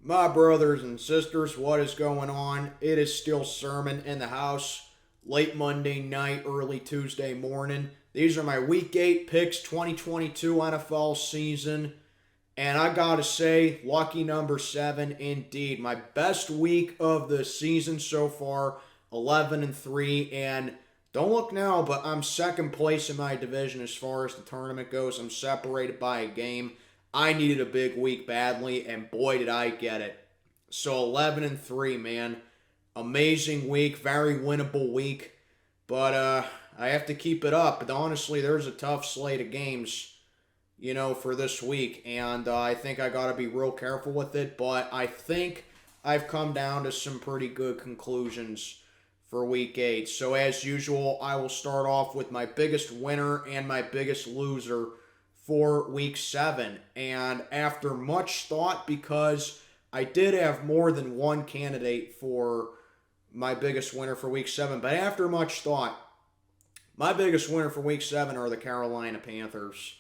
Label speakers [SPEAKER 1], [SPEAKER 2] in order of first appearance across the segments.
[SPEAKER 1] My brothers and sisters, what is going on? It is still sermon in the house. Late Monday night, early Tuesday morning. These are my Week 8 picks 2022 NFL season. And I gotta say, lucky number 7 indeed. My best week of the season so far, 11-3. And don't look now, but I'm second place in my division as far as the tournament goes. I'm separated by a game. I needed a big week badly, and boy, did I get it. So 11-3, man. Amazing week, very winnable week. But I have to keep it up. But honestly, there's a tough slate of games, for this week. And I think I got to be real careful with it. But I think I've come down to some pretty good conclusions for Week 8. So as usual, I will start off with my biggest winner and my biggest loser for Week 7. And after much thought, because I did have more than one candidate for my biggest winner for Week 7, but after much thought, my biggest winner for Week 7 are the Carolina Panthers.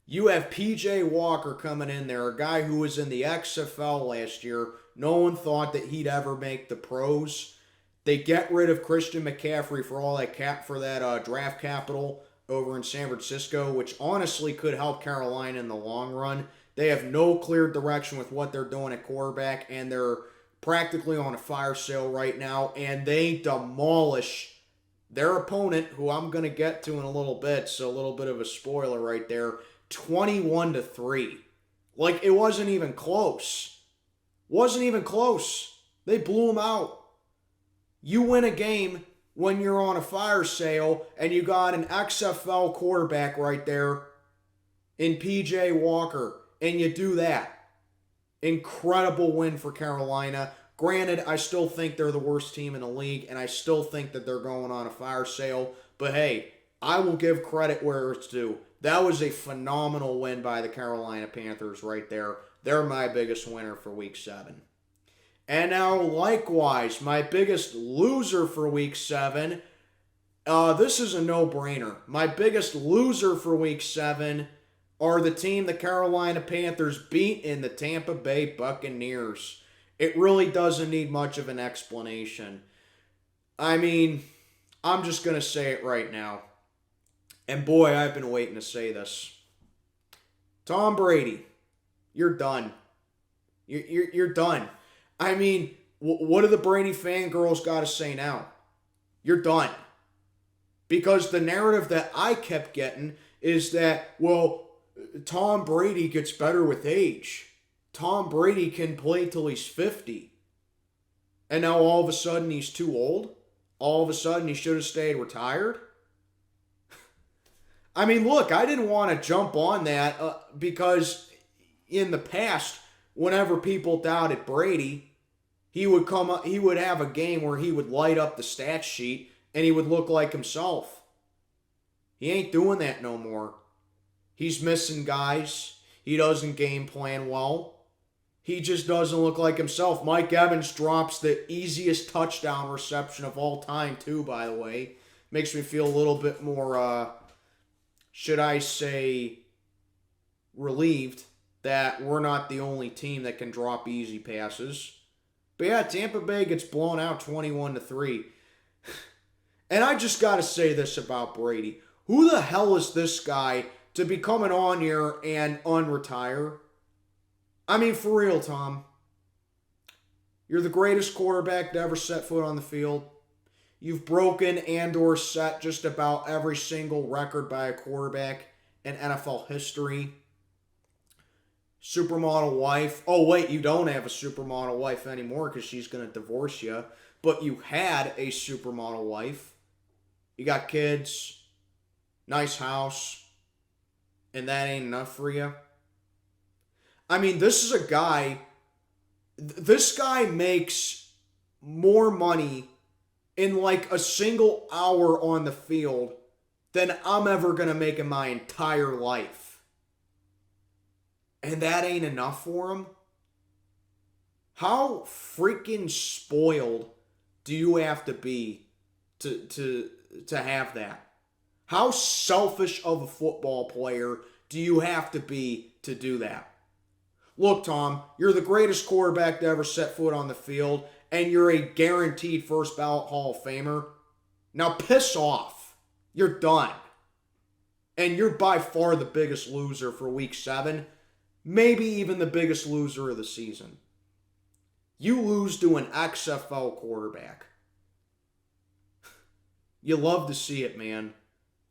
[SPEAKER 1] You have P.J. Walker coming in there, a guy who was in the XFL last year. No one thought that he'd ever make the pros. They get rid of Christian McCaffrey for all that draft capital over in San Francisco, which honestly could help Carolina in the long run. They have no clear direction with what they're doing at quarterback, and they're practically on a fire sale right now, and they demolish their opponent, who I'm going to get to in a little bit, so a little bit of a spoiler right there, 21-3. Like, it wasn't even close. Wasn't even close. They blew them out. You win a game when you're on a fire sale and you got an XFL quarterback right there in P.J. Walker, and you do that. Incredible win for Carolina. Granted, I still think they're the worst team in the league, and I still think that they're going on a fire sale, but hey, I will give credit where it's due. That was a phenomenal win by the Carolina Panthers right there. They're my biggest winner for Week 7. And now, likewise, my biggest loser for Week 7, this is a no-brainer. My biggest loser for Week 7 are the team the Carolina Panthers beat in the Tampa Bay Buccaneers. It really doesn't need much of an explanation. I mean, I'm just going to say it right now. And boy, I've been waiting to say this. Tom Brady, you're done. You're done. I mean, what do the Brady fangirls got to say now? You're done. Because the narrative that I kept getting is that, well, Tom Brady gets better with age. Tom Brady can play till he's 50. And now all of a sudden he's too old? All of a sudden he should have stayed retired? I mean, look, I didn't want to jump on that because in the past, whenever people doubted Brady, he would have a game where he would light up the stat sheet and he would look like himself. He ain't doing that no more. He's missing guys. He doesn't game plan well. He just doesn't look like himself. Mike Evans drops the easiest touchdown reception of all time, too, by the way. Makes me feel a little bit more, should I say, relieved that we're not the only team that can drop easy passes. But yeah, Tampa Bay gets blown out 21-3. And I just got to say this about Brady. Who the hell is this guy to be coming on here and unretire? I mean, for real, Tom. You're the greatest quarterback to ever set foot on the field. You've broken and or set just about every single record by a quarterback in NFL history. Supermodel wife. Oh, wait, you don't have a supermodel wife anymore because she's going to divorce you. But you had a supermodel wife. You got kids, nice house, and that ain't enough for you. I mean, this guy makes more money in like a single hour on the field than I'm ever going to make in my entire life. And that ain't enough for him? How freaking spoiled do you have to be to have that? How selfish of a football player do you have to be to do that? Look, Tom, you're the greatest quarterback to ever set foot on the field, and you're a guaranteed first ballot Hall of Famer. Now piss off. You're done. And you're by far the biggest loser for week 7. Maybe even the biggest loser of the season. You lose to an XFL quarterback. You love to see it, man.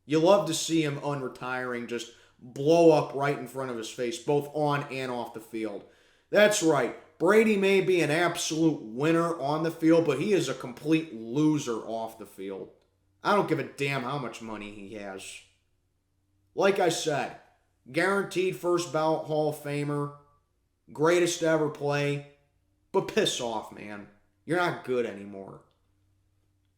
[SPEAKER 1] You love to see him unretiring just blow up right in front of his face, both on and off the field. That's right. Brady may be an absolute winner on the field, but he is a complete loser off the field. I don't give a damn how much money he has. Like I said, guaranteed first ballot Hall of Famer, greatest to ever play, but piss off, man. You're not good anymore.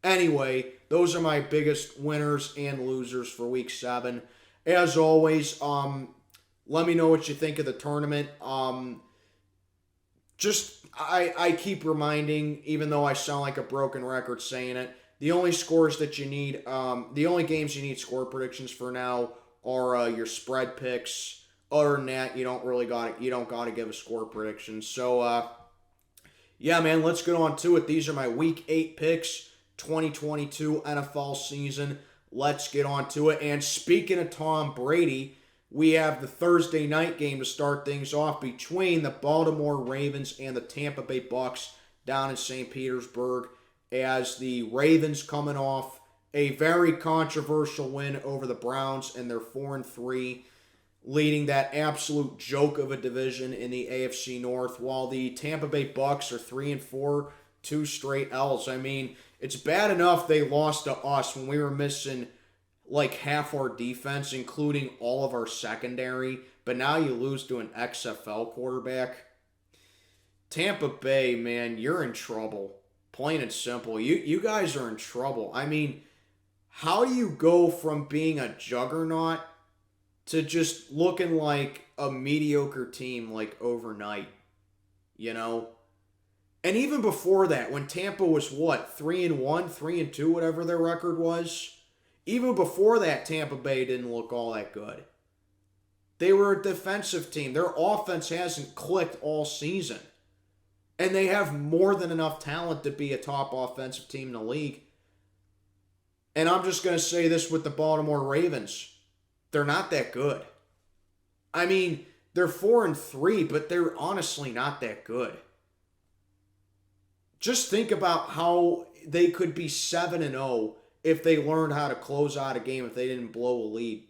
[SPEAKER 1] Anyway, those are my biggest winners and losers for week 7. As always, let me know what you think of the tournament. I keep reminding, even though I sound like a broken record saying it, the only scores that you need, the only games you need score predictions for now are your spread picks. Other than that, you don't gotta give a score prediction. So, yeah, man, let's get on to it. These are my week 8 picks, 2022 NFL season. Let's get on to it. And speaking of Tom Brady, we have the Thursday night game to start things off between the Baltimore Ravens and the Tampa Bay Bucs down in St. Petersburg, as the Ravens coming off a very controversial win over the Browns, and they're 4-3, leading that absolute joke of a division in the AFC North, while the Tampa Bay Bucs are 3-4, 2 straight L's. I mean, it's bad enough they lost to us when we were missing like half our defense, including all of our secondary, but now you lose to an XFL quarterback. Tampa Bay, man, you're in trouble. Plain and simple. You guys are in trouble. I mean, how do you go from being a juggernaut to just looking like a mediocre team like overnight? You know? And even before that, when Tampa was 3-1, 3-2, whatever their record was, even before that, Tampa Bay didn't look all that good. They were a defensive team. Their offense hasn't clicked all season. And they have more than enough talent to be a top offensive team in the league. And I'm just going to say this with the Baltimore Ravens. They're not that good. I mean, they're 4-3, but they're honestly not that good. Just think about how they could be 7-0 if they learned how to close out a game, if they didn't blow a lead.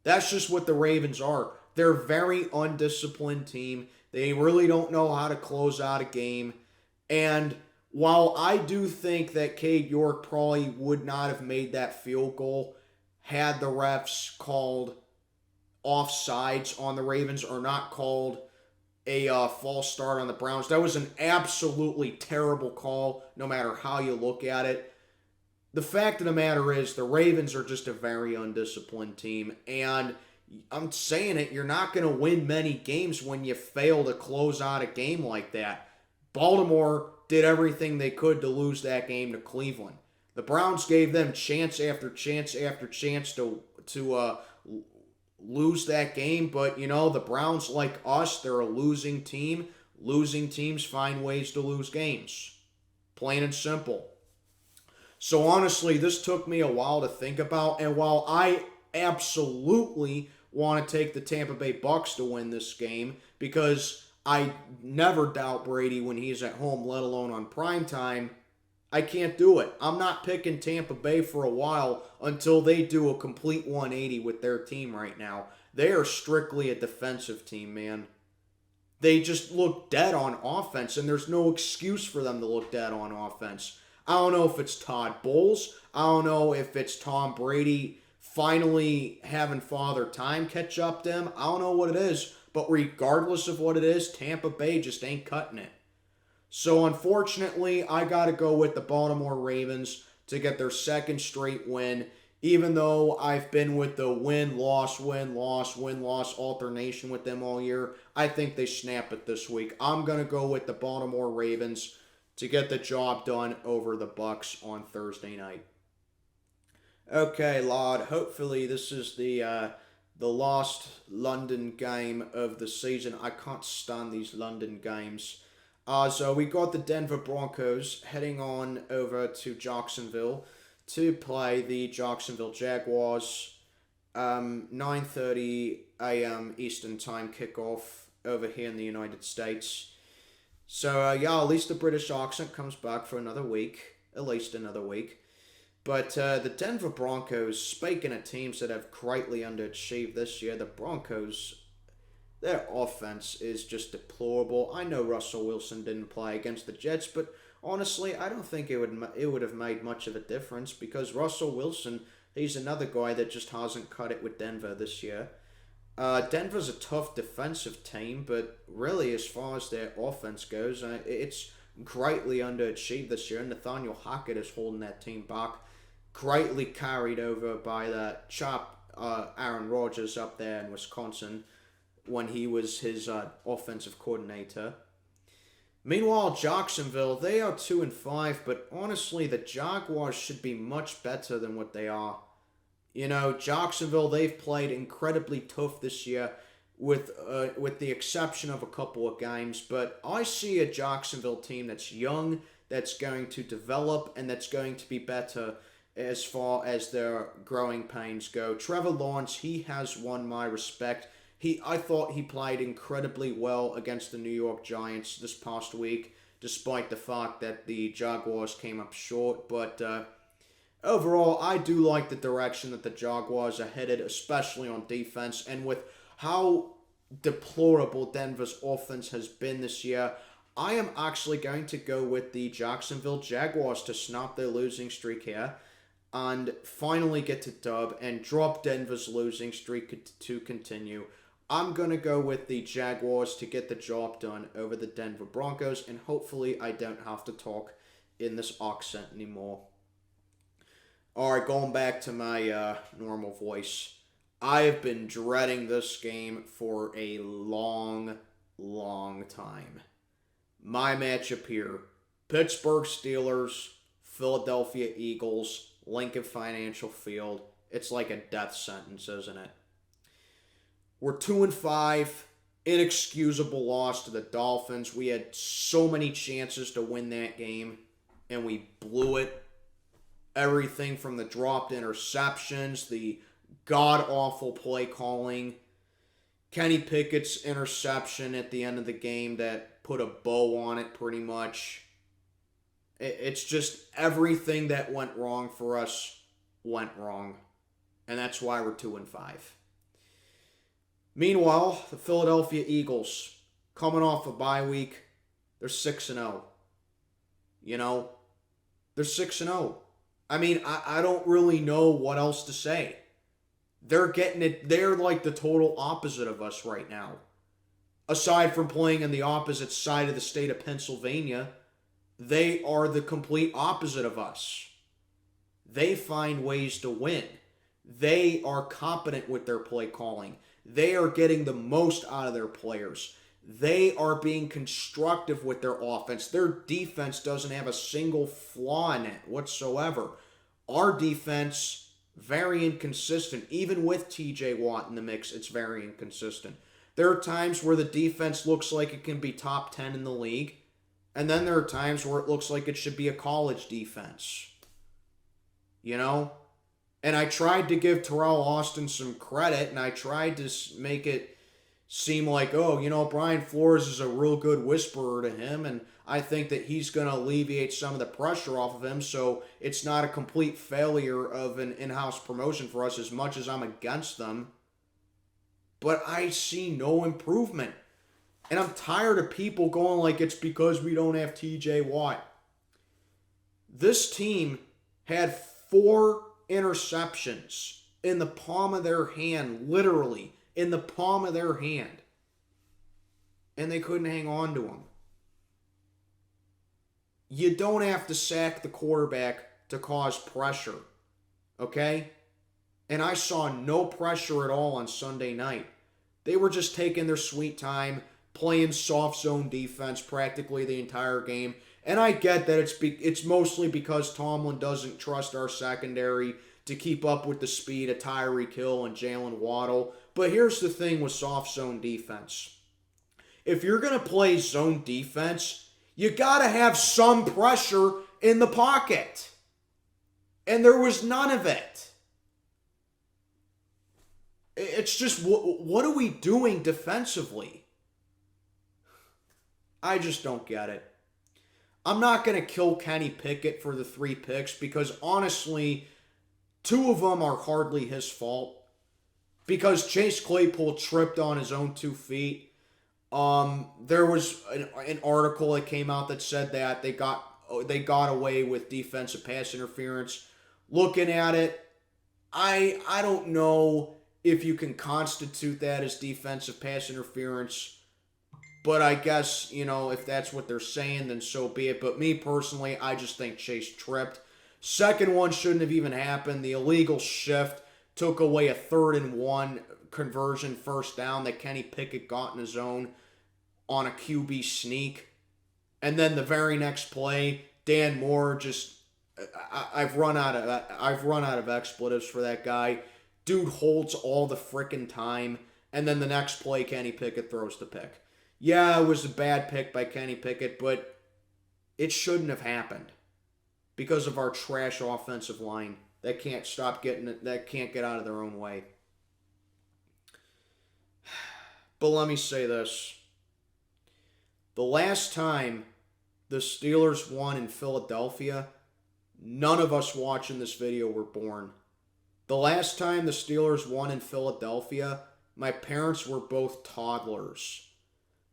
[SPEAKER 1] That's just what the Ravens are. They're a very undisciplined team. They really don't know how to close out a game. And while I do think that Cade York probably would not have made that field goal had the refs called offsides on the Ravens or not called a false start on the Browns. That was an absolutely terrible call, no matter how you look at it. The fact of the matter is, the Ravens are just a very undisciplined team, and I'm saying it, you're not going to win many games when you fail to close out a game like that. Baltimore did everything they could to lose that game to Cleveland. The Browns gave them chance after chance after chance to lose that game, but, you know, the Browns, like us, they're a losing team. Losing teams find ways to lose games. Plain and simple. So honestly, this took me a while to think about, and while I absolutely want to take the Tampa Bay Bucs to win this game, because I never doubt Brady when he's at home, let alone on primetime, I can't do it. I'm not picking Tampa Bay for a while until they do a complete 180 with their team right now. They are strictly a defensive team, man. They just look dead on offense, and there's no excuse for them to look dead on offense. I don't know if it's Todd Bowles. I don't know if it's Tom Brady finally having Father Time catch up to him. I don't know what it is. But regardless of what it is, Tampa Bay just ain't cutting it. So unfortunately, I got to go with the Baltimore Ravens to get their second straight win. Even though I've been with the win-loss, win-loss, win-loss alternation with them all year, I think they snap it this week. I'm going to go with the Baltimore Ravens to get the job done over the Bucs on Thursday night. Okay, Lord, hopefully this is the the last London game of the season. I can't stand these London games. So we got the Denver Broncos heading on over to Jacksonville to play the Jacksonville Jaguars. 9:30 a.m. Eastern Time kickoff over here in the United States. So, at least the British accent comes back for another week. At least another week. But the Denver Broncos, speaking of teams that have greatly underachieved this year, the Broncos, their offense is just deplorable. I know Russell Wilson didn't play against the Jets, but honestly, I don't think it would have made much of a difference because Russell Wilson, he's another guy that just hasn't cut it with Denver this year. Denver's a tough defensive team, but really, as far as their offense goes, it's greatly underachieved this year. Nathaniel Hackett is holding that team back, greatly carried over by that chap Aaron Rodgers up there in Wisconsin when he was his offensive coordinator. Meanwhile, Jacksonville, they are 2-5, but honestly, the Jaguars should be much better than what they are. Jacksonville, they've played incredibly tough this year with the exception of a couple of games, but I see a Jacksonville team that's young, that's going to develop, and that's going to be better as far as their growing pains go. Trevor Lawrence, he has won my respect. I thought he played incredibly well against the New York Giants this past week, despite the fact that the Jaguars came up short, but overall, I do like the direction that the Jaguars are headed, especially on defense. And with how deplorable Denver's offense has been this year, I am actually going to go with the Jacksonville Jaguars to snap their losing streak here and finally get to dub and drop Denver's losing streak to continue. I'm going to go with the Jaguars to get the job done over the Denver Broncos, and hopefully I don't have to talk in this accent anymore. Alright, going back to my normal voice. I have been dreading this game for a long, long time. My matchup here, Pittsburgh Steelers, Philadelphia Eagles, Lincoln Financial Field. It's like a death sentence, isn't it? We're 2-5, inexcusable loss to the Dolphins. We had so many chances to win that game, and we blew it. Everything from the dropped interceptions, the god-awful play calling, Kenny Pickett's interception at the end of the game that put a bow on it pretty much. It's just everything that went wrong for us went wrong. And that's why we're 2-5. Meanwhile, the Philadelphia Eagles, coming off a bye week, they're 6-0. They're 6-0. I mean, I don't really know what else to say. They're getting it. They're like the total opposite of us right now. Aside from playing on the opposite side of the state of Pennsylvania, they are the complete opposite of us. They find ways to win. They are competent with their play calling. They are getting the most out of their players. They are being constructive with their offense. Their defense doesn't have a single flaw in it whatsoever. Our defense, very inconsistent. Even with TJ Watt in the mix, it's very inconsistent. There are times where the defense looks like it can be top 10 in the league. And then there are times where it looks like it should be a college defense. And I tried to give Terrell Austin some credit, and I tried to make it seem like, Brian Flores is a real good whisperer to him, and I think that he's going to alleviate some of the pressure off of him, so it's not a complete failure of an in-house promotion for us as much as I'm against them. But I see no improvement. And I'm tired of people going like it's because we don't have TJ Watt. This team had 4 interceptions in the palm of their hand, literally in the palm of their hand. And they couldn't hang on to them. You don't have to sack the quarterback to cause pressure. Okay? And I saw no pressure at all on Sunday night. They were just taking their sweet time, playing soft zone defense practically the entire game. And I get that it's mostly because Tomlin doesn't trust our secondary to keep up with the speed of Tyreek Hill and Jalen Waddle, But here's the thing with soft zone defense. If you're going to play zone defense, you got to have some pressure in the pocket. And there was none of it. It's just, what are we doing defensively? I just don't get it. I'm not going to kill Kenny Pickett for the 3 picks because honestly, 2 of them are hardly his fault. Because Chase Claypool tripped on his own 2 feet. There was an article that came out that said that they got away with defensive pass interference. Looking at it, I don't know if you can constitute that as defensive pass interference. But I guess, if that's what they're saying, then so be it. But me personally, I just think Chase tripped. Second one shouldn't have even happened. The illegal shift took away a 3rd and 1 conversion first down that Kenny Pickett got in his own on a QB sneak. And then the very next play, Dan Moore just, I've run out of expletives for that guy. Dude holds all the frickin' time. And then the next play, Kenny Pickett throws the pick. Yeah, it was a bad pick by Kenny Pickett, but it shouldn't have happened because of our trash offensive line that can't get out of their own way. But let me say this. The last time the Steelers won in Philadelphia, none of us watching this video were born. The last time the Steelers won in Philadelphia, my parents were both toddlers.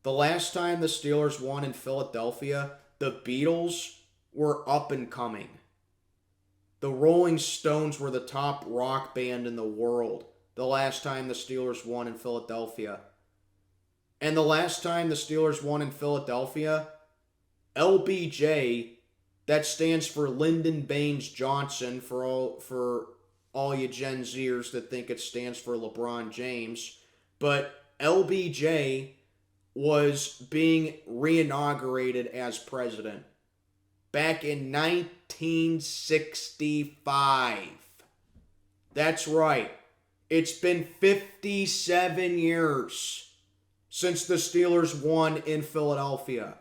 [SPEAKER 1] The last time the Steelers won in Philadelphia, the Beatles were up and coming. The Rolling Stones were the top rock band in the world the last time the Steelers won in Philadelphia. And the last time the Steelers won in Philadelphia, LBJ, that stands for Lyndon Baines Johnson for all you Gen Zers that think it stands for LeBron James, but LBJ was being reinaugurated as president back in 1965. That's right. It's been 57 years since the Steelers won in Philadelphia.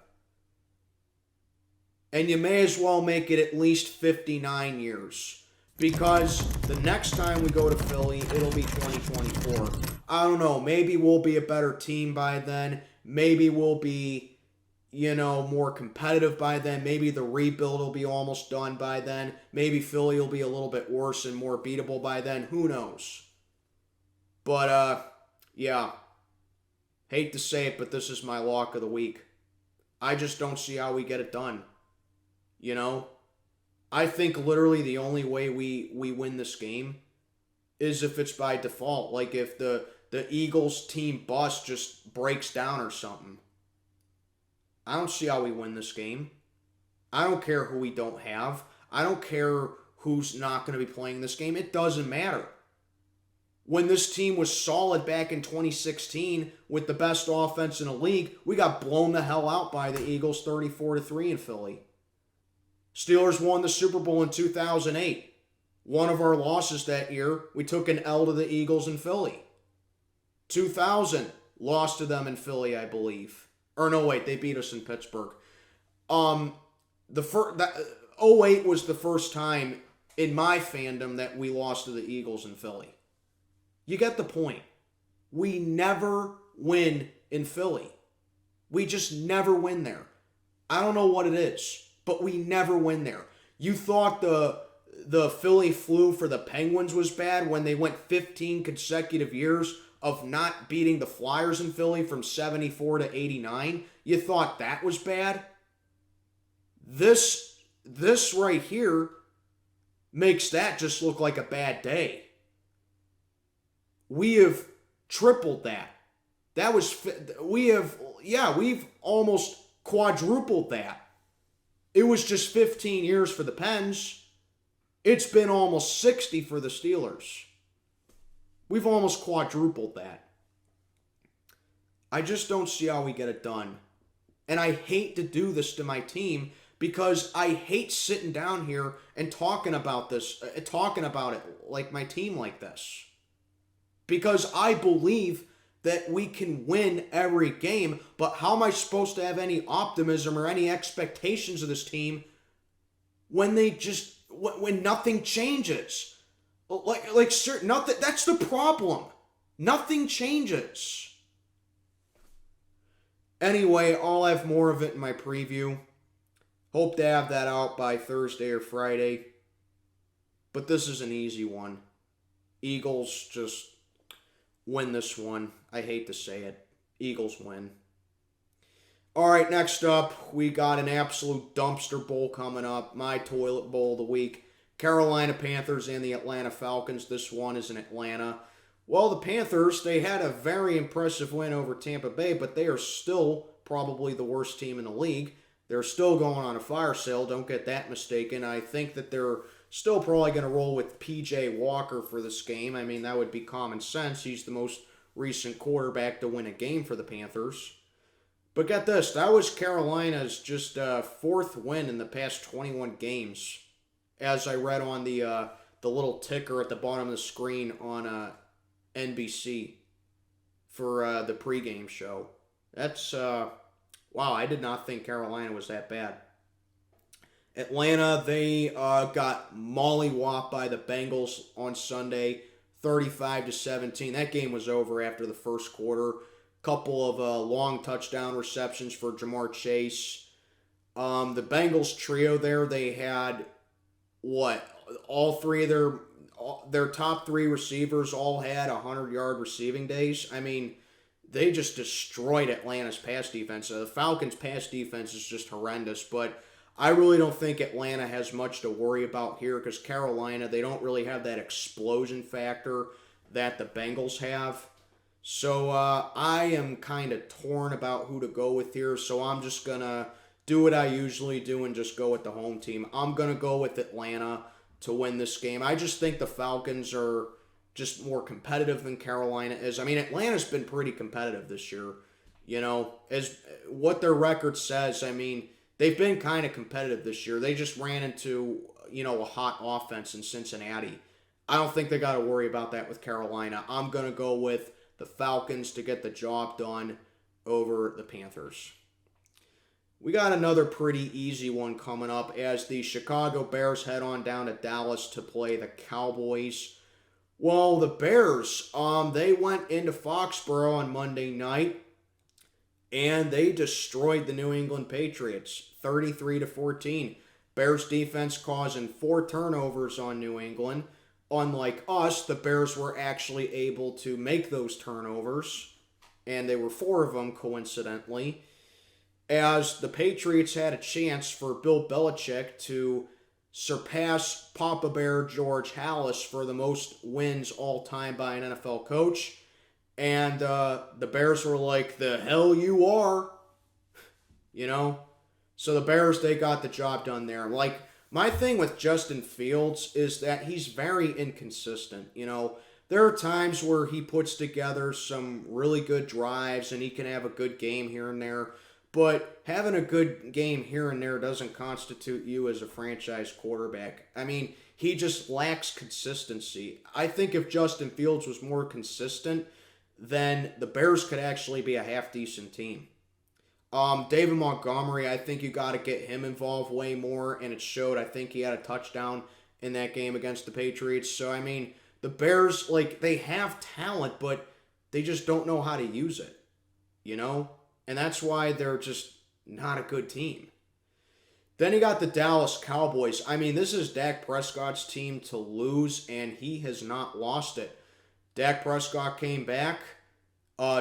[SPEAKER 1] And you may as well make it at least 59 years. Because the next time we go to Philly, it'll be 2024. I don't know. Maybe we'll be a better team by then. Maybe we'll be, more competitive by then. Maybe the rebuild will be almost done by then. Maybe Philly will be a little bit worse and more beatable by then. Who knows? But, yeah. Hate to say it, but this is my lock of the week. I just don't see how we get it done. I think literally the only way we win this game is if it's by default. Like if the Eagles team bus just breaks down or something. I don't see how we win this game. I don't care who we don't have. I don't care who's not going to be playing this game. It doesn't matter. When this team was solid back in 2016 with the best offense in the league, we got blown the hell out by the Eagles 34-3 in Philly. Steelers won the Super Bowl in 2008. One of our losses that year, we took an L to the Eagles in Philly. 2000, lost to them in Philly, I believe. Or no, wait, they beat us in Pittsburgh. 08 was the first time in my fandom that we lost to the Eagles in Philly. You get the point. We never win in Philly. We just never win there. I don't know what it is, but we never win there. You thought the Philly flu for the Penguins was bad when they went 15 consecutive years of not beating the Flyers in Philly from 74 to 89. You thought that was bad? This right here makes that just look like a bad day. We have tripled that. We've almost quadrupled that. It was just 15 years for the Pens. It's been almost 60 for the Steelers. We've almost quadrupled that. I just don't see how we get it done. And I hate to do this to my team because I hate sitting down here and talking about it like my team like this. because I believe that we can win every game, but how am I supposed to have any optimism or any expectations of this team when when nothing changes? Nothing. That's the problem. Nothing changes. Anyway, I'll have more of it in my preview. Hope to have that out by Thursday or Friday. But this is an easy one. Eagles just win this one. I hate to say it. Eagles win. All right, next up, we got an absolute dumpster bowl coming up. My toilet bowl of the week. Carolina Panthers and the Atlanta Falcons. This one is in Atlanta. Well, the Panthers, they had a very impressive win over Tampa Bay, but they are still probably the worst team in the league. They're still going on a fire sale. Don't get that mistaken. I think that they're still probably going to roll with P.J. Walker for this game. I mean, that would be common sense. He's the most recent quarterback to win a game for the Panthers. But get this, that was Carolina's just fourth win in the past 21 games, as I read on the little ticker at the bottom of the screen on NBC for the pregame show. That's, wow, I did not think Carolina was that bad. Atlanta, they got mollywopped by the Bengals on Sunday, 35-17. That game was over after the first quarter. Couple of long touchdown receptions for Jamar Chase. The Bengals trio there, they had, all three of their top three receivers all had 100-yard receiving days. I mean, they just destroyed Atlanta's pass defense. The Falcons' pass defense is just horrendous, but I really don't think Atlanta has much to worry about here because Carolina, they don't really have that explosion factor that the Bengals have. So I am kind of torn about who to go with here, so I'm just going to do what I usually do and just go with the home team. I'm going to go with Atlanta to win this game. I just think the Falcons are just more competitive than Carolina is. I mean, Atlanta's been pretty competitive this year. You know, as what their record says, I mean, they've been kind of competitive this year. They just ran into, a hot offense in Cincinnati. I don't think they got to worry about that with Carolina. I'm going to go with the Falcons to get the job done over the Panthers. We got another pretty easy one coming up as the Chicago Bears head on down to Dallas to play the Cowboys. Well, the Bears, they went into Foxborough on Monday night and they destroyed the New England Patriots, 33-14. Bears defense causing 4 turnovers on New England. Unlike us, the Bears were actually able to make those turnovers, and they were 4 of them, coincidentally, as the Patriots had a chance for Bill Belichick to surpass Papa Bear George Halas for the most wins all-time by an NFL coach, and the Bears were like, the hell you are, So the Bears, they got the job done there. Like, my thing with Justin Fields is that he's very inconsistent. There are times where he puts together some really good drives and he can have a good game here and there. But having a good game here and there doesn't constitute you as a franchise quarterback. I mean, he just lacks consistency. I think if Justin Fields was more consistent, then the Bears could actually be a half-decent team. David Montgomery, I think you got to get him involved way more, and it showed. I think he had a touchdown in that game against the Patriots. So, I mean, the Bears, they have talent, but they just don't know how to use it, And that's why they're just not a good team. Then you got the Dallas Cowboys. I mean, this is Dak Prescott's team to lose, and he has not lost it. Dak Prescott came back.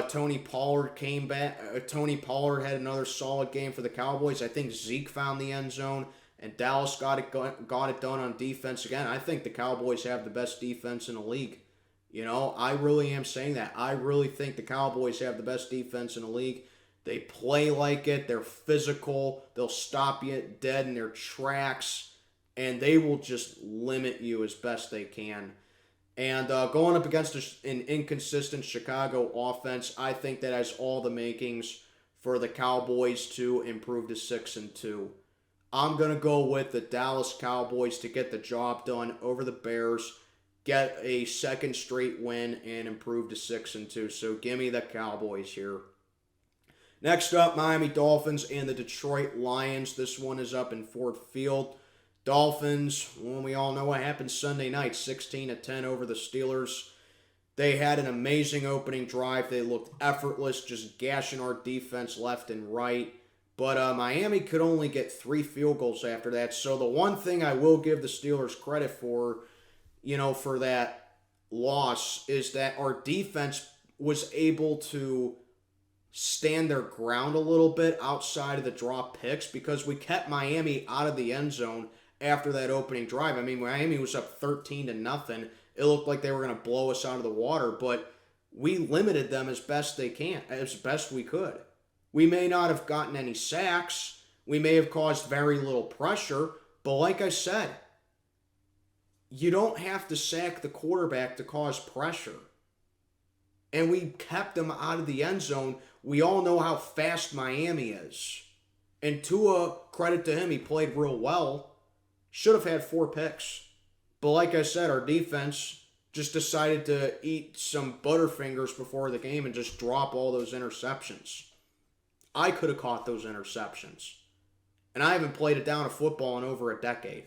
[SPEAKER 1] Tony Pollard came back. Tony Pollard had another solid game for the Cowboys. I think Zeke found the end zone, and Dallas got it done on defense again. I think the Cowboys have the best defense in the league. I really am saying that. I really think the Cowboys have the best defense in the league. They play like it. They're physical. They'll stop you dead in their tracks, and they will just limit you as best they can. And going up against an inconsistent Chicago offense, I think that has all the makings for the Cowboys to improve to 6-2. I'm going to go with the Dallas Cowboys to get the job done over the Bears get a second straight win and improve to 6-2. So give me the Cowboys here. Next up, Miami Dolphins and the Detroit Lions. This one is up in Ford Field. Dolphins, well, we all know what happened Sunday night, 16-10 over the Steelers. They had an amazing opening drive. They looked effortless, just gashing our defense left and right. But Miami could only get 3 field goals after that. So the one thing I will give the Steelers credit for, for that loss is that our defense was able to stand their ground a little bit outside of the drop picks because we kept Miami out of the end zone after that opening drive. I mean, Miami was up 13-0. It looked like they were going to blow us out of the water, but we limited them as best we could. We may not have gotten any sacks. We may have caused very little pressure, but like I said, you don't have to sack the quarterback to cause pressure. And we kept them out of the end zone. We all know how fast Miami is. And Tua, credit to him, he played real well. Should have had 4 picks. But like I said, our defense just decided to eat some Butterfingers before the game and just drop all those interceptions. I could have caught those interceptions. And I haven't played a down of football in over a decade.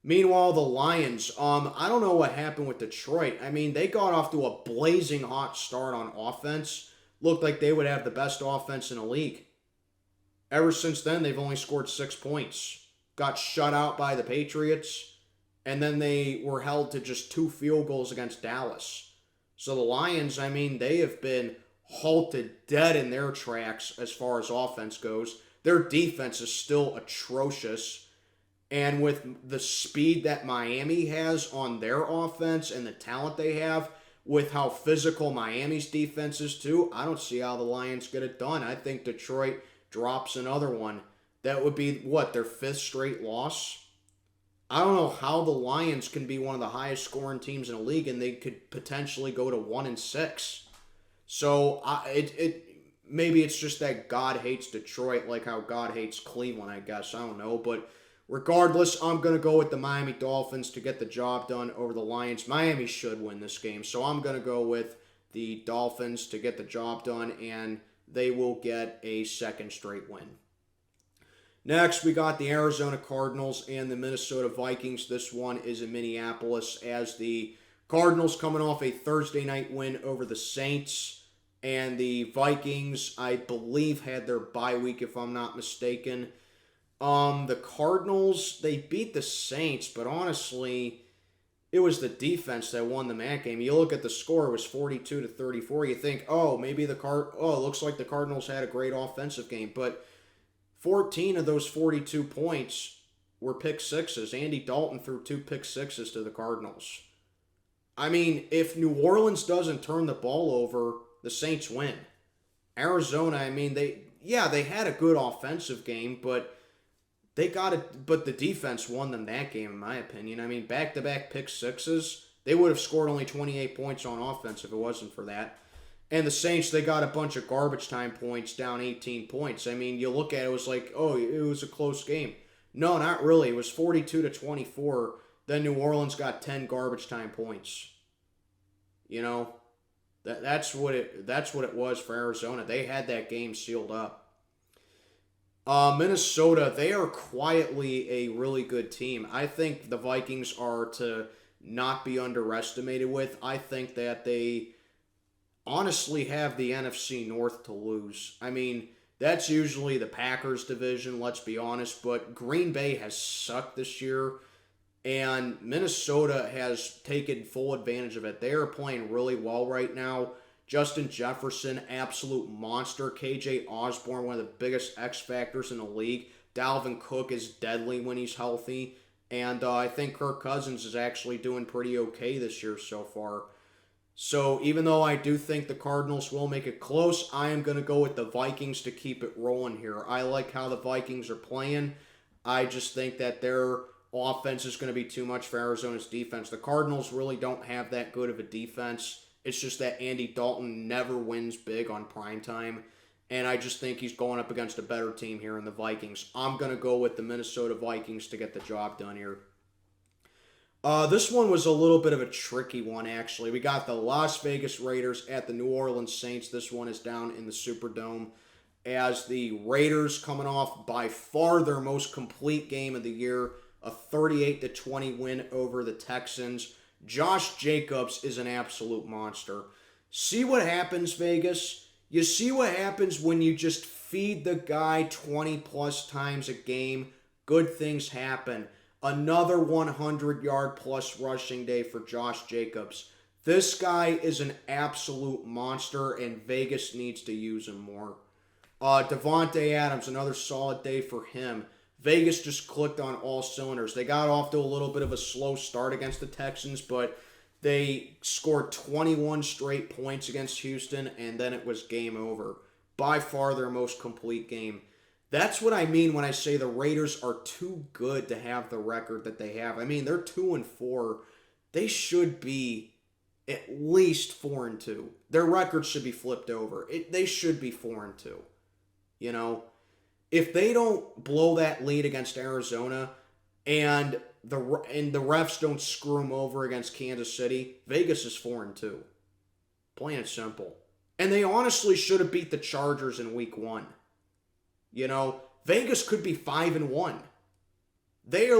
[SPEAKER 1] Meanwhile, the Lions, I don't know what happened with Detroit. I mean, they got off to a blazing hot start on offense. Looked like they would have the best offense in the league. Ever since then, they've only scored 6 points. Got shut out by the Patriots. And then they were held to just 2 field goals against Dallas. So the Lions, I mean, they have been halted dead in their tracks as far as offense goes. Their defense is still atrocious. And with the speed that Miami has on their offense and the talent they have, with how physical Miami's defense is too, I don't see how the Lions get it done. I think Detroit drops another one. That would be, their 5th straight loss? I don't know how the Lions can be one of the highest scoring teams in the league and they could potentially go to 1-6. So maybe it's just that God hates Detroit like how God hates Cleveland, I guess. I don't know, but regardless, I'm going to go with the Miami Dolphins to get the job done over the Lions. Miami should win this game, so I'm going to go with the Dolphins to get the job done, and they will get a 2nd straight win. Next, we got the Arizona Cardinals and the Minnesota Vikings. This one is in Minneapolis as the Cardinals coming off a Thursday night win over the Saints, and the Vikings, I believe, had their bye week, if I'm not mistaken. The Cardinals, they beat the Saints, but honestly, it was the defense that won them that game. You look at the score, it was 42-34. You think, it looks like the Cardinals had a great offensive game, but 14 of those 42 points were pick sixes. Andy Dalton threw 2 pick sixes to the Cardinals. I mean, if New Orleans doesn't turn the ball over, the Saints win. Arizona, I mean, they had a good offensive game, but the defense won them that game, in my opinion. I mean, back-to-back pick sixes, they would have scored only 28 points on offense if it wasn't for that. And the Saints, they got a bunch of garbage time points, down 18 points. I mean, you look at it, it was like, it was a close game. No, not really. It was 42-24. Then New Orleans got 10 garbage time points. That's what it was for Arizona. They had that game sealed up. Minnesota, they are quietly a really good team. I think the Vikings are to not be underestimated with. I think that they honestly have the NFC North to lose. I mean, that's usually the Packers division, let's be honest, but Green Bay has sucked this year, and Minnesota has taken full advantage of it. They are playing really well right now. Justin Jefferson, absolute monster. KJ Osborne, one of the biggest X factors in the league. Dalvin Cook is deadly when he's healthy. And I think Kirk Cousins is actually doing pretty okay this year so far. So even though I do think the Cardinals will make it close, I am going to go with the Vikings to keep it rolling here. I like how the Vikings are playing. I just think that their offense is going to be too much for Arizona's defense. The Cardinals really don't have that good of a defense. It's just that Andy Dalton never wins big on primetime. And I just think he's going up against a better team here in the Vikings. I'm going to go with the Minnesota Vikings to get the job done here. This one was a little bit of a tricky one, actually. We got the Las Vegas Raiders at the New Orleans Saints. This one is down in the Superdome as the Raiders coming off by far their most complete game of the year, a 38-20 win over the Texans. Josh Jacobs is an absolute monster. See what happens, Vegas? You see what happens when you just feed the guy 20 plus times a game. Good things happen. Another 100-yard plus rushing day for Josh Jacobs. This guy is an absolute monster, and Vegas needs to use him more. Devontae Adams, another solid day for him. Vegas just clicked on all cylinders. They got off to a little bit of a slow start against the Texans, but they scored 21 straight points against Houston, and then it was game over. By far their most complete game. That's what I mean when I say the Raiders are too good to have the record that they have. I mean, they're 2-4. They should be at least 4-2. Their record should be flipped over. They should be 4-2. You know, if they don't blow that lead against Arizona and the refs don't screw them over against Kansas City, Vegas is 4-2. Plain and simple. And they honestly should have beat the Chargers in week 1. You know, Vegas could be 5-1. They're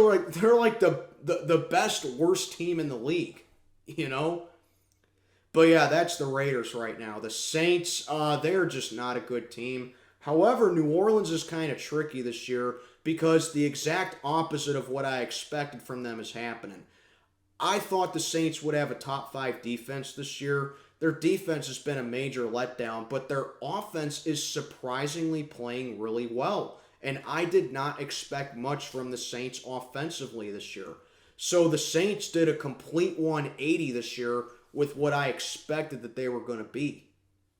[SPEAKER 1] like the best worst team in the league, you know? But yeah, that's the Raiders right now. The Saints, they're just not a good team. However, New Orleans is kind of tricky this year because the exact opposite of what I expected from them is happening. I thought the Saints would have a top 5 defense this year. Their defense has been a major letdown, but their offense is surprisingly playing really well. And I did not expect much from the Saints offensively this year. So the Saints did a complete 180 this year with what I expected that they were going to be.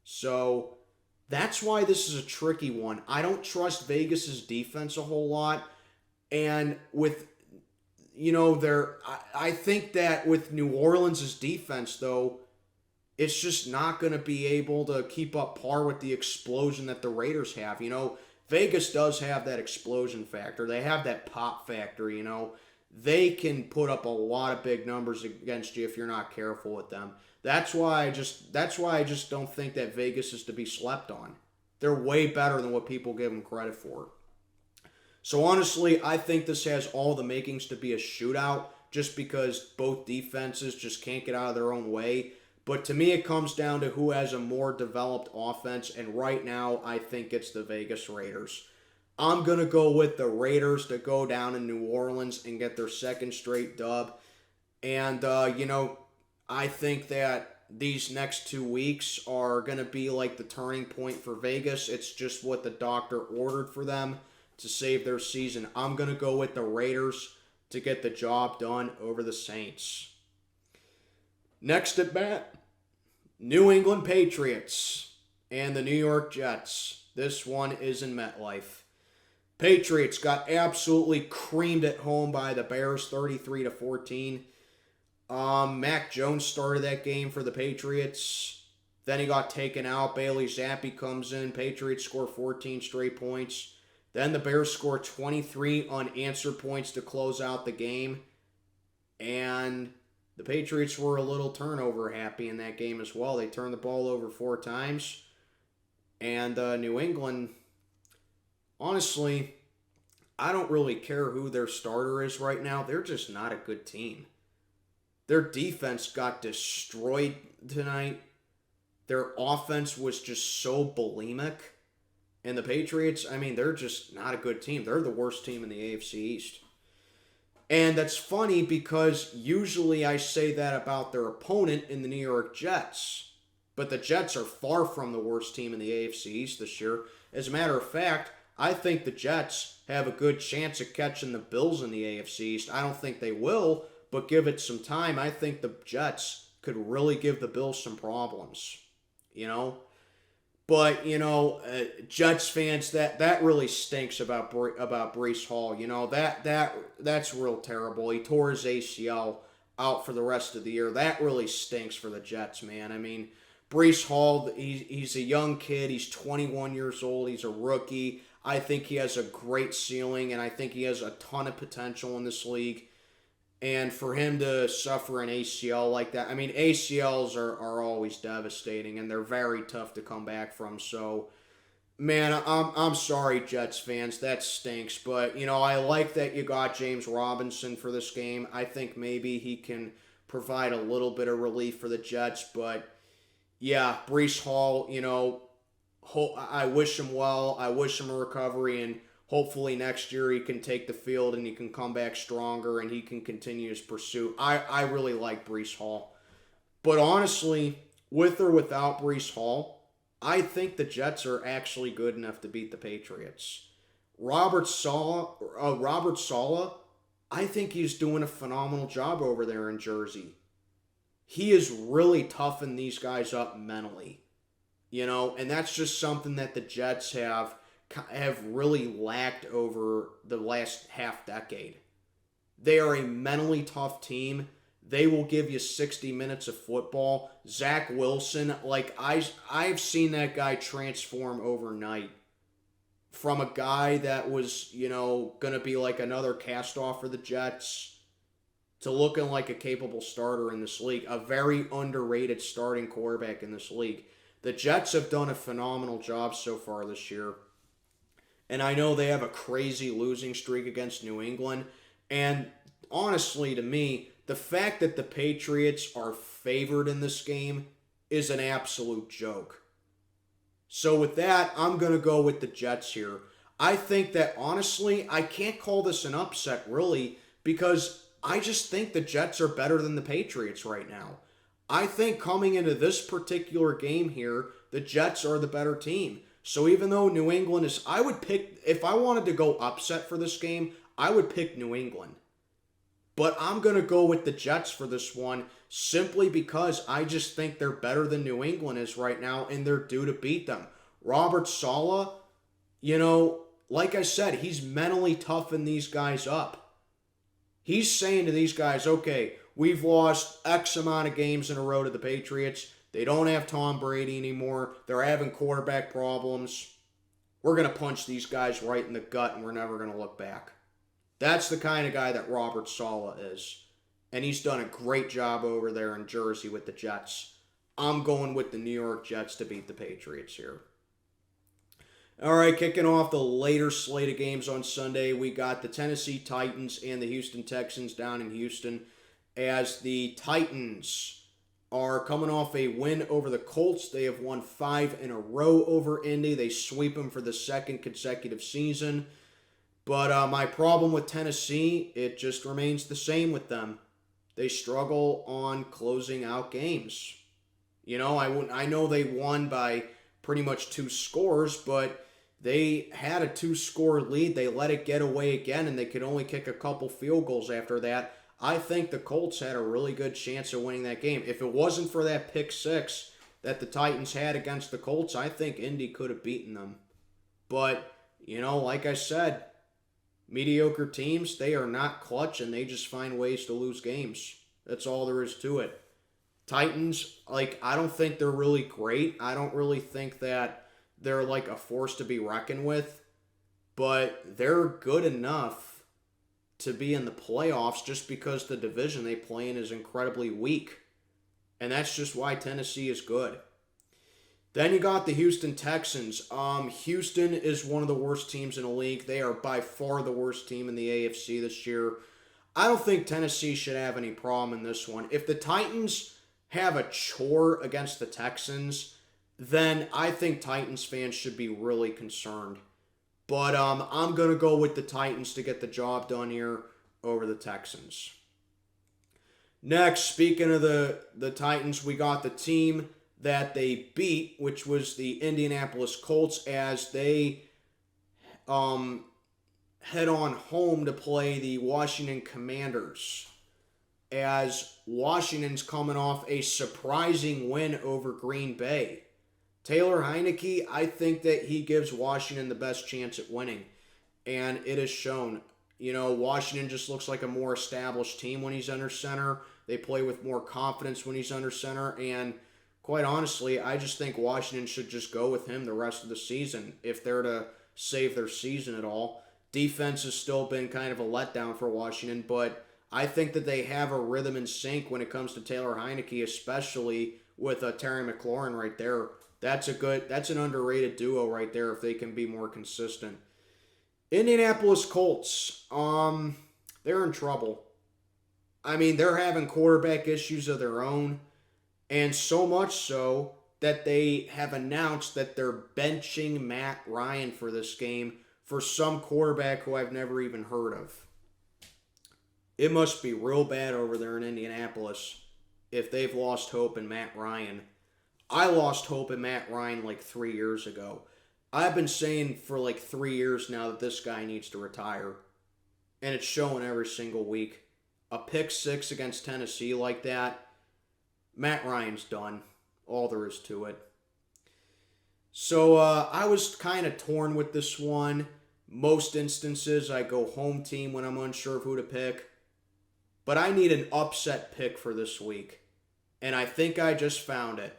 [SPEAKER 1] So that's why this is a tricky one. I don't trust Vegas's defense a whole lot. And with, you know, I think that with New Orleans' defense, though, it's just not going to be able to keep up par with the explosion that the Raiders have. You know, Vegas does have that explosion factor. They have that pop factor, you know. They can put up a lot of big numbers against you if you're not careful with them. That's why I just don't think that Vegas is to be slept on. They're way better than what people give them credit for. So honestly, I think this has all the makings to be a shootout just because both defenses just can't get out of their own way. But to me, it comes down to who has a more developed offense, and right now, I think it's the Vegas Raiders. I'm going to go with the Raiders to go down in New Orleans and get their second straight dub. And, you know, I think that these next 2 weeks are going to be like the turning point for Vegas. It's just what the doctor ordered for them to save their season. I'm going to go with the Raiders to get the job done over the Saints. Next at bat, New England Patriots and the New York Jets. This one is in MetLife. Patriots got absolutely creamed at home by the Bears, 33-14. Mac Jones started that game for the Patriots. Then he got taken out. Bailey Zappi comes in. Patriots score 14 straight points. Then the Bears score 23 unanswered points to close out the game. And the Patriots were a little turnover happy in that game as well. They turned the ball over 4 times. And New England, honestly, I don't really care who their starter is right now. They're just not a good team. Their defense got destroyed tonight. Their offense was just so bulimic. And the Patriots, I mean, they're just not a good team. They're the worst team in the AFC East. And that's funny because usually I say that about their opponent in the New York Jets. But the Jets are far from the worst team in the AFC East this year. As a matter of fact, I think the Jets have a good chance of catching the Bills in the AFC East. I don't think they will, but give it some time. I think the Jets could really give the Bills some problems, you know? But, you know, Jets fans, that really stinks about Breece Hall. You know, that's real terrible. He tore his ACL out for the rest of the year. That really stinks for the Jets, man. I mean, Breece Hall, he's a young kid. He's 21 years old. He's a rookie. I think he has a great ceiling, and I think he has a ton of potential in this league. And for him to suffer an ACL like that, I mean, ACLs are always devastating, and they're very tough to come back from. So, man, I'm sorry, Jets fans. That stinks. But, I like that you got James Robinson for this game. I think maybe he can provide a little bit of relief for the Jets. But, yeah, Breece Hall, I wish him well. I wish him a recovery, and hopefully next year he can take the field and he can come back stronger and he can continue his pursuit. I really like Breece Hall. But honestly, with or without Breece Hall, I think the Jets are actually good enough to beat the Patriots. Robert Saleh, I think he's doing a phenomenal job over there in Jersey. He is really toughing these guys up mentally. And that's just something that the Jets have really lacked over the last half decade. They are a mentally tough team. They will give you 60 minutes of football. Zach Wilson, I've seen that guy transform overnight from a guy that was, going to be like another cast-off for the Jets to looking like a capable starter in this league, a very underrated starting quarterback in this league. The Jets have done a phenomenal job so far this year. And I know they have a crazy losing streak against New England. And honestly, to me, the fact that the Patriots are favored in this game is an absolute joke. So with that, I'm going to go with the Jets here. I think that, honestly, I can't call this an upset, really, because I just think the Jets are better than the Patriots right now. I think coming into this particular game here, the Jets are the better team. So even though New England is, I would pick, if I wanted to go upset for this game, I would pick New England. But I'm going to go with the Jets for this one simply because I just think they're better than New England is right now and they're due to beat them. Robert Saleh, like I said, he's mentally toughing these guys up. He's saying to these guys, okay, we've lost X amount of games in a row to the Patriots. They don't have Tom Brady anymore. They're having quarterback problems. We're going to punch these guys right in the gut and we're never going to look back. That's the kind of guy that Robert Saleh is. And he's done a great job over there in Jersey with the Jets. I'm going with the New York Jets to beat the Patriots here. All right, kicking off the later slate of games on Sunday, we got the Tennessee Titans and the Houston Texans down in Houston, as the Titans are coming off a win over the Colts. They have won 5 in a row over Indy. They sweep them for the second consecutive season. But my problem with Tennessee, it just remains the same with them. They struggle on closing out games. I know they won by pretty much 2 scores, but they had a 2-score lead. They let it get away again, and they could only kick a couple field goals after that. I think the Colts had a really good chance of winning that game. If it wasn't for that pick 6 that the Titans had against the Colts, I think Indy could have beaten them. But, like I said, mediocre teams, they are not clutch, and they just find ways to lose games. That's all there is to it. Titans, I don't think they're really great. I don't really think that they're a force to be reckoned with. But they're good enough to be in the playoffs just because the division they play in is incredibly weak. And that's just why Tennessee is good. Then you got the Houston Texans. Houston is one of the worst teams in the league. They are by far the worst team in the AFC this year. I don't think Tennessee should have any problem in this one. If the Titans have a chore against the Texans, then I think Titans fans should be really concerned. But I'm going to go with the Titans to get the job done here over the Texans. Next, speaking of the Titans, we got the team that they beat, which was the Indianapolis Colts, as they head on home to play the Washington Commanders, as Washington's coming off a surprising win over Green Bay. Taylor Heineke, I think that he gives Washington the best chance at winning, and it is shown. Washington just looks like a more established team when he's under center. They play with more confidence when he's under center, and quite honestly, I just think Washington should just go with him the rest of the season if they're to save their season at all. Defense has still been kind of a letdown for Washington, but I think that they have a rhythm and sync when it comes to Taylor Heineke, especially with Terry McLaurin right there. That's an underrated duo right there if they can be more consistent. Indianapolis Colts, they're in trouble. I mean, they're having quarterback issues of their own, and so much so that they have announced that they're benching Matt Ryan for this game for some quarterback who I've never even heard of. It must be real bad over there in Indianapolis if they've lost hope in Matt Ryan. I lost hope in Matt Ryan like 3 years ago. I've been saying for like 3 years now that this guy needs to retire. And it's showing every single week. A pick six against Tennessee like that, Matt Ryan's done. All there is to it. So I was kind of torn with this one. Most instances, I go home team when I'm unsure of who to pick. But I need an upset pick for this week. And I think I just found it.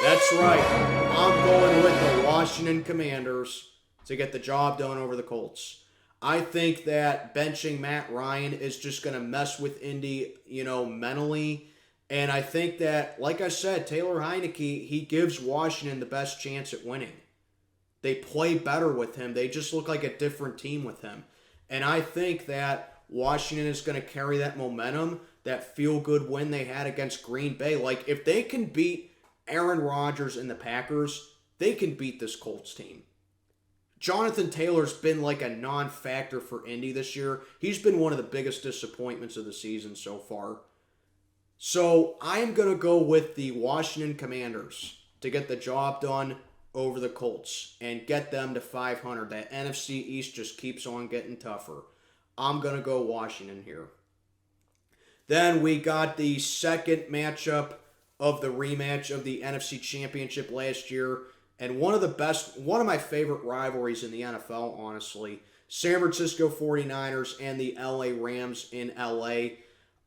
[SPEAKER 1] That's right. I'm going with the Washington Commanders to get the job done over the Colts. I think that benching Matt Ryan is just going to mess with Indy, mentally. And I think that, like I said, Taylor Heineke, he gives Washington the best chance at winning. They play better with him. They just look like a different team with him. And I think that Washington is going to carry that momentum, that feel-good win they had against Green Bay. Like, if they can beat Aaron Rodgers and the Packers, they can beat this Colts team. Jonathan Taylor's been like a non-factor for Indy this year. He's been one of the biggest disappointments of the season so far. So I'm going to go with the Washington Commanders to get the job done over the Colts and get them to 500. That NFC East just keeps on getting tougher. I'm going to go Washington here. Then we got the second matchup of the rematch of the NFC Championship last year. And one of my favorite rivalries in the NFL, honestly. San Francisco 49ers and the LA Rams in LA.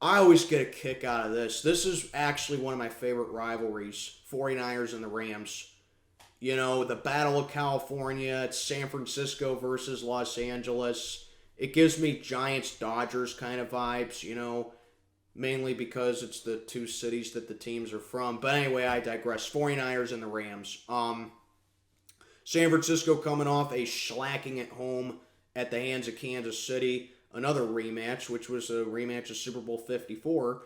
[SPEAKER 1] I always get a kick out of this. This is actually one of my favorite rivalries. 49ers and the Rams. The Battle of California. It's San Francisco versus Los Angeles. It gives me Giants-Dodgers kind of vibes, mainly because it's the two cities that the teams are from. But anyway, I digress. 49ers and the Rams. San Francisco coming off a shellacking at home at the hands of Kansas City. Another rematch, which was a rematch of Super Bowl 54.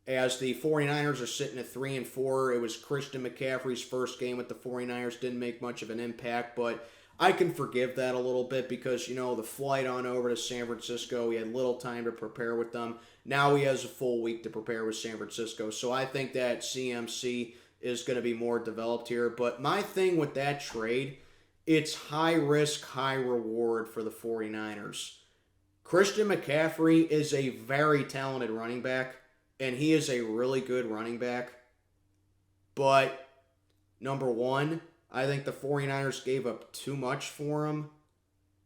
[SPEAKER 1] As the 49ers are sitting at 3-4. It was Christian McCaffrey's first game with the 49ers. Didn't make much of an impact, but I can forgive that a little bit because, the flight on over to San Francisco, he had little time to prepare with them. Now he has a full week to prepare with San Francisco. So I think that CMC is going to be more developed here. But my thing with that trade, it's high risk, high reward for the 49ers. Christian McCaffrey is a very talented running back, and he is a really good running back. But, number one, I think the 49ers gave up too much for him.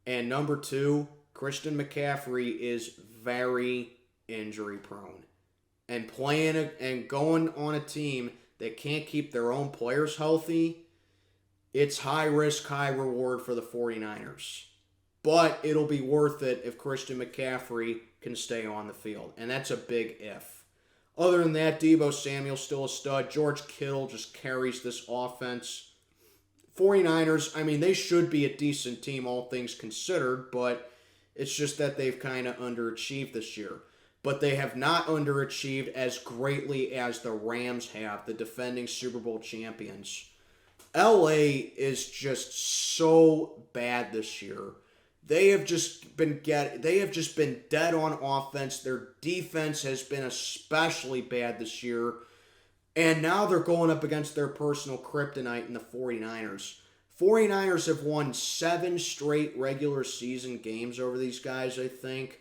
[SPEAKER 1] And number two, Christian McCaffrey is very injury prone. And going on a team that can't keep their own players healthy, it's high risk, high reward for the 49ers. But it'll be worth it if Christian McCaffrey can stay on the field. And that's a big if. Other than that, Deebo Samuel's still a stud. George Kittle just carries this offense. 49ers, they should be a decent team, all things considered, but it's just that they've kind of underachieved this year. But they have not underachieved as greatly as the Rams have, the defending Super Bowl champions. LA is just so bad this year. They have just been dead on offense. Their defense has been especially bad this year. And now they're going up against their personal kryptonite in the 49ers. 49ers have won 7 straight regular season games over these guys, I think.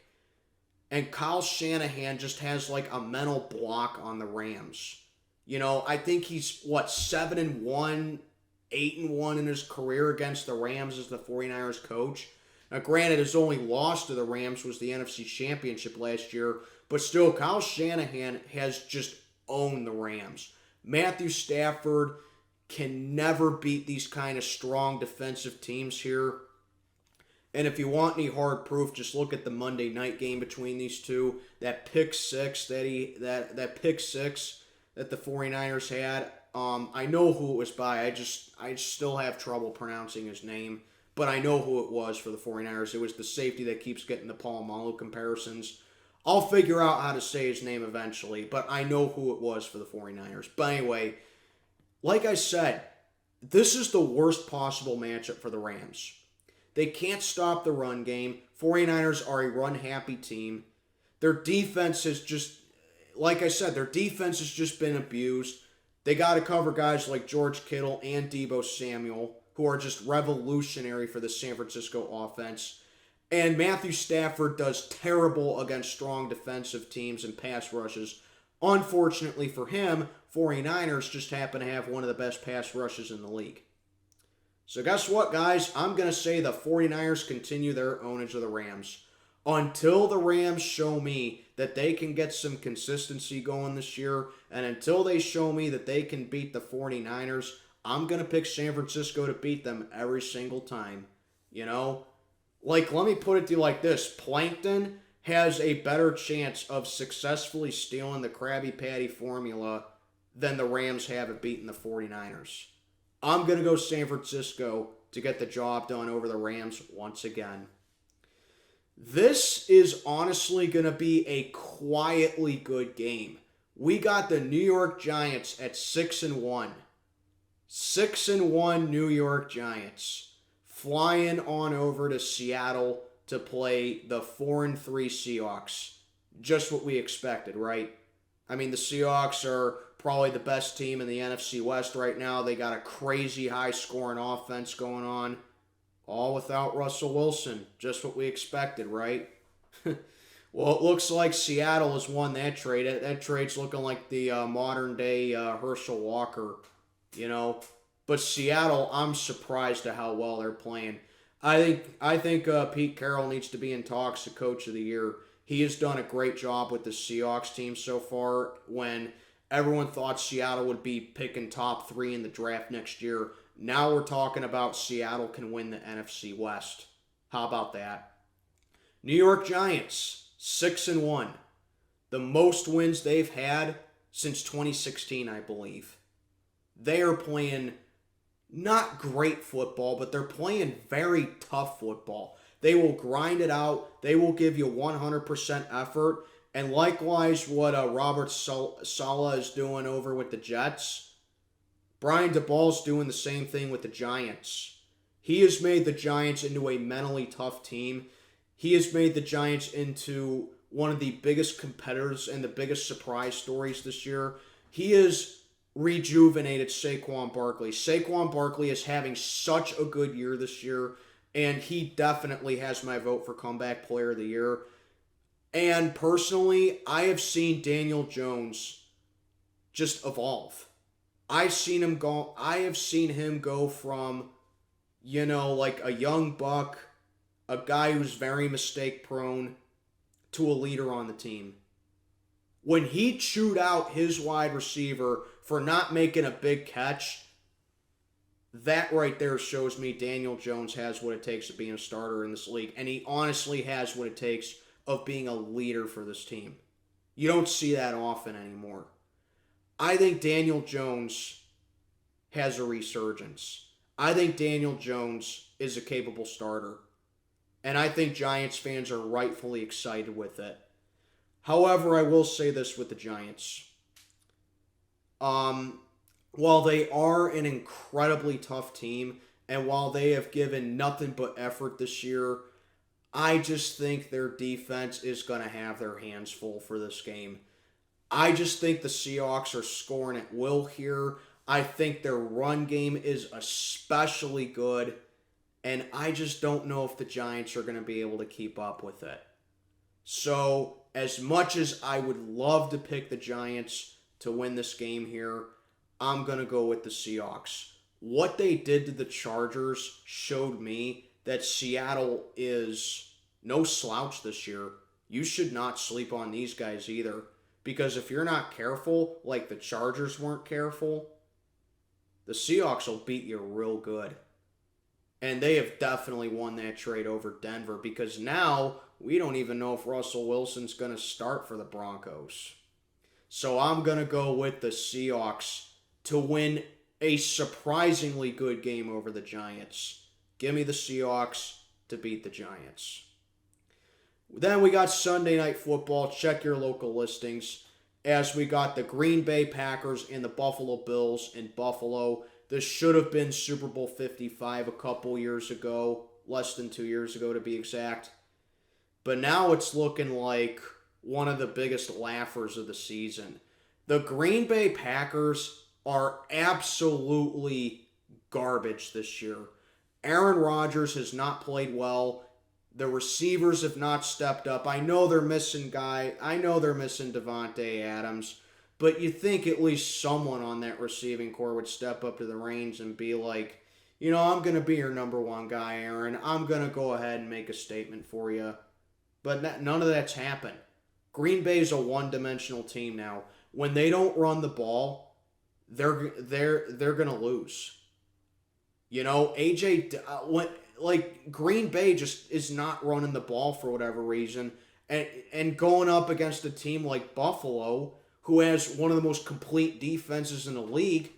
[SPEAKER 1] And Kyle Shanahan just has like a mental block on the Rams. I think he's, 7-1, 8-1 in his career against the Rams as the 49ers coach. Now, granted, his only loss to the Rams was the NFC Championship last year, but still, Kyle Shanahan has just owned the Rams. Matthew Stafford can never beat these kind of strong defensive teams here. And if you want any hard proof, just look at the Monday night game between these two. That pick six that pick six that the 49ers had. I know who it was by. I still have trouble pronouncing his name, but I know who it was for the 49ers. It was the safety that keeps getting the Polamalu comparisons. I'll figure out how to say his name eventually, but I know who it was for the 49ers. But anyway, like I said, this is the worst possible matchup for the Rams. They can't stop the run game. 49ers are a run-happy team. Their defense has just, like I said, their defense has just been abused. They got to cover guys like George Kittle and Deebo Samuel, who are just revolutionary for the San Francisco offense. And Matthew Stafford does terrible against strong defensive teams and pass rushes. Unfortunately for him, 49ers just happen to have one of the best pass rushes in the league. So guess what, guys? I'm going to say the 49ers continue their ownage of the Rams. Until the Rams show me that they can get some consistency going this year, and until they show me that they can beat the 49ers, I'm going to pick San Francisco to beat them every single time. You know? Like, let me put it to you like this. Plankton has a better chance of successfully stealing the Krabby Patty formula than the Rams have at beating the 49ers. I'm going to go San Francisco to get the job done over the Rams once again. This is honestly going to be a quietly good game. We got the New York Giants at 6-1. 6-1 New York Giants. Flying on over to Seattle to play the 4-3 Seahawks. Just what we expected, right? I mean, the Seahawks are probably the best team in the NFC West right now. They got a crazy high-scoring offense going on. All without Russell Wilson. Just what we expected, right? Well, it looks like Seattle has won that trade. That trade's looking like the modern-day Herschel Walker, you know. But Seattle, I'm surprised at how well they're playing. I think Pete Carroll needs to be in talks to Coach of the Year. He has done a great job with the Seahawks team so far. When everyone thought Seattle would be picking top 3 in the draft next year, now we're talking about Seattle can win the NFC West. How about that? New York Giants, 6-1. The most wins they've had since 2016, I believe. They are playing not great football, but they're playing very tough football. They will grind it out. They will give you 100% effort. And likewise, what Robert Saleh is doing over with the Jets, Brian DeBall's doing the same thing with the Giants. He has made the Giants into a mentally tough team. He has made the Giants into one of the biggest competitors and the biggest surprise stories this year. He has rejuvenated Saquon Barkley. Saquon Barkley is having such a good year this year, and he definitely has my vote for Comeback Player of the Year. And personally, I have seen Daniel Jones just evolve. I have seen him go from, like a young buck, a guy who's very mistake prone, to a leader on the team. When he chewed out his wide receiver for not making a big catch, that right there shows me Daniel Jones has what it takes to be a starter in this league. And he honestly has what it takes of being a leader for this team. You don't see that often anymore. I think Daniel Jones has a resurgence. I think Daniel Jones is a capable starter. And I think Giants fans are rightfully excited with it. However, I will say this with the Giants. While they are an incredibly tough team, and while they have given nothing but effort this year, I just think their defense is going to have their hands full for this game. I just think the Seahawks are scoring at will here. I think their run game is especially good, and I just don't know if the Giants are going to be able to keep up with it. So, as much as I would love to pick the Giants to win this game here, I'm going to go with the Seahawks. What they did to the Chargers showed me that Seattle is no slouch this year. You should not sleep on these guys either. Because if you're not careful, like the Chargers weren't careful, the Seahawks will beat you real good. And they have definitely won that trade over Denver because now we don't even know if Russell Wilson's going to start for the Broncos. So I'm going to go with the Seahawks to win a surprisingly good game over the Giants. Give me the Seahawks to beat the Giants. Then we got Sunday Night Football. Check your local listings. As we got the Green Bay Packers and the Buffalo Bills in Buffalo. This should have been Super Bowl 55 a couple years ago. Less than 2 years ago to be exact. But now it's looking like one of the biggest laughers of the season. The Green Bay Packers are absolutely garbage this year. Aaron Rodgers has not played well. The receivers have not stepped up. I know they're missing Devontae Adams. But you think at least someone on that receiving core would step up to the reins and be like, I'm going to be your number one guy, Aaron. I'm going to go ahead and make a statement for you. But none of that's happened. Green Bay's a one-dimensional team now. When they don't run the ball, they're going to lose. Green Bay just is not running the ball for whatever reason. And going up against a team like Buffalo, who has one of the most complete defenses in the league,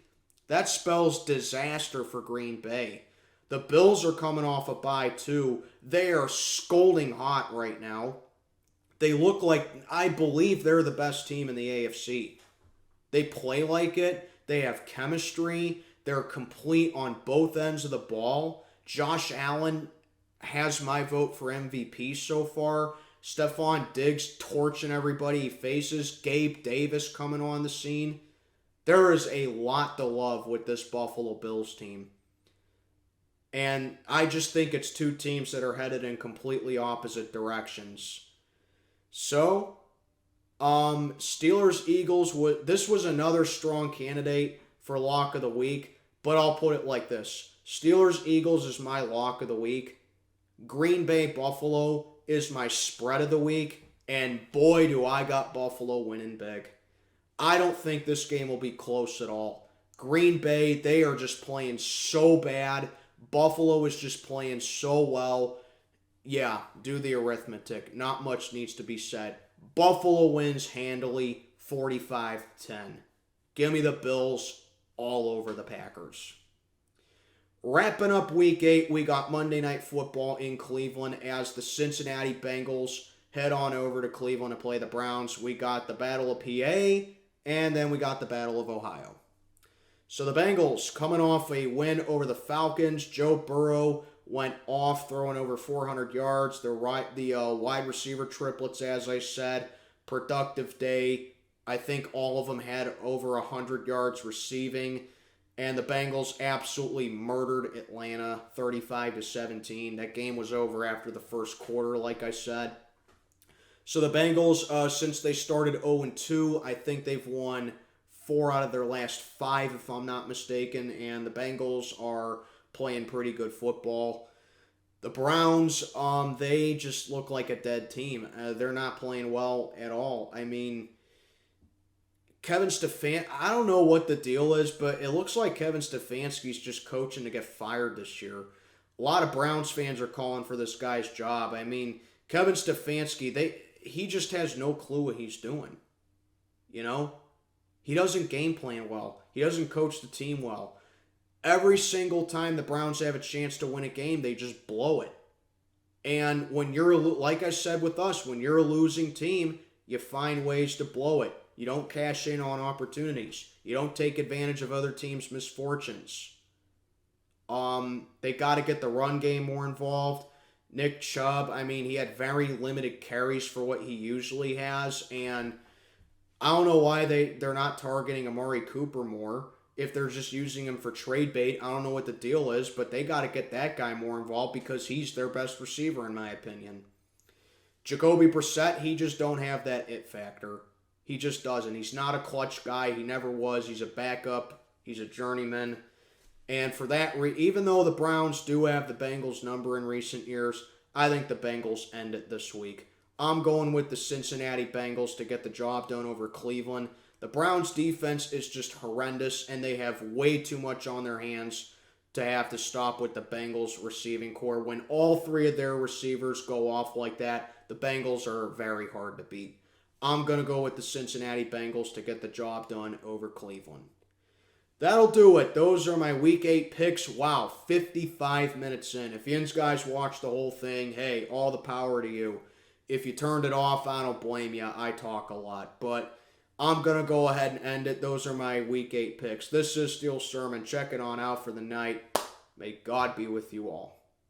[SPEAKER 1] that spells disaster for Green Bay. The Bills are coming off a bye too. They are scolding hot right now. They look like, I believe they're the best team in the AFC. They play like it. They have chemistry. They're complete on both ends of the ball. Josh Allen has my vote for MVP so far. Stephon Diggs torching everybody he faces. Gabe Davis coming on the scene. There is a lot to love with this Buffalo Bills team. And I just think it's two teams that are headed in completely opposite directions. So, Steelers-Eagles, this was another strong candidate for lock of the week. But I'll put it like this. Steelers-Eagles is my lock of the week. Green Bay-Buffalo is my spread of the week, and boy, do I got Buffalo winning big. I don't think this game will be close at all. Green Bay, they are just playing so bad. Buffalo is just playing so well. Yeah, do the arithmetic. Not much needs to be said. Buffalo wins handily, 45-10. Give me the Bills all over the Packers. Wrapping up Week 8, we got Monday Night Football in Cleveland as the Cincinnati Bengals head on over to Cleveland to play the Browns. We got the Battle of PA, and then we got the Battle of Ohio. So the Bengals coming off a win over the Falcons. Joe Burrow went off throwing over 400 yards. The wide receiver triplets, as I said, productive day. I think all of them had over 100 yards receiving. And the Bengals absolutely murdered Atlanta 35-17. That game was over after the first quarter, like I said. So the Bengals, since they started 0-2, I think they've won 4 out of their last 5, if I'm not mistaken. And the Bengals are playing pretty good football. The Browns, they just look like a dead team. They're not playing well at all. I mean, Kevin Stefanski, I don't know what the deal is, but it looks like Kevin Stefanski's just coaching to get fired this year. A lot of Browns fans are calling for this guy's job. I mean, Kevin Stefanski, he just has no clue what he's doing. He doesn't game plan well. He doesn't coach the team well. Every single time the Browns have a chance to win a game, they just blow it. And when like I said with us, when you're a losing team, you find ways to blow it. You don't cash in on opportunities. You don't take advantage of other teams' misfortunes. They got to get the run game more involved. Nick Chubb, he had very limited carries for what he usually has, and I don't know why they're not targeting Amari Cooper more. If they're just using him for trade bait, I don't know what the deal is, but they got to get that guy more involved because he's their best receiver, in my opinion. Jacoby Brissett, he just don't have that it factor. He just doesn't. He's not a clutch guy. He never was. He's a backup. He's a journeyman. And for that even though the Browns do have the Bengals number in recent years, I think the Bengals end it this week. I'm going with the Cincinnati Bengals to get the job done over Cleveland. The Browns' defense is just horrendous, and they have way too much on their hands to have to stop with the Bengals receiving core. When all three of their receivers go off like that, the Bengals are very hard to beat. I'm going to go with the Cincinnati Bengals to get the job done over Cleveland. That'll do it. Those are my Week 8 picks. Wow, 55 minutes in. If you guys watched the whole thing, hey, all the power to you. If you turned it off, I don't blame you. I talk a lot. But I'm going to go ahead and end it. Those are my Week 8 picks. This is Steel Sermon. Check it on out for the night. May God be with you all.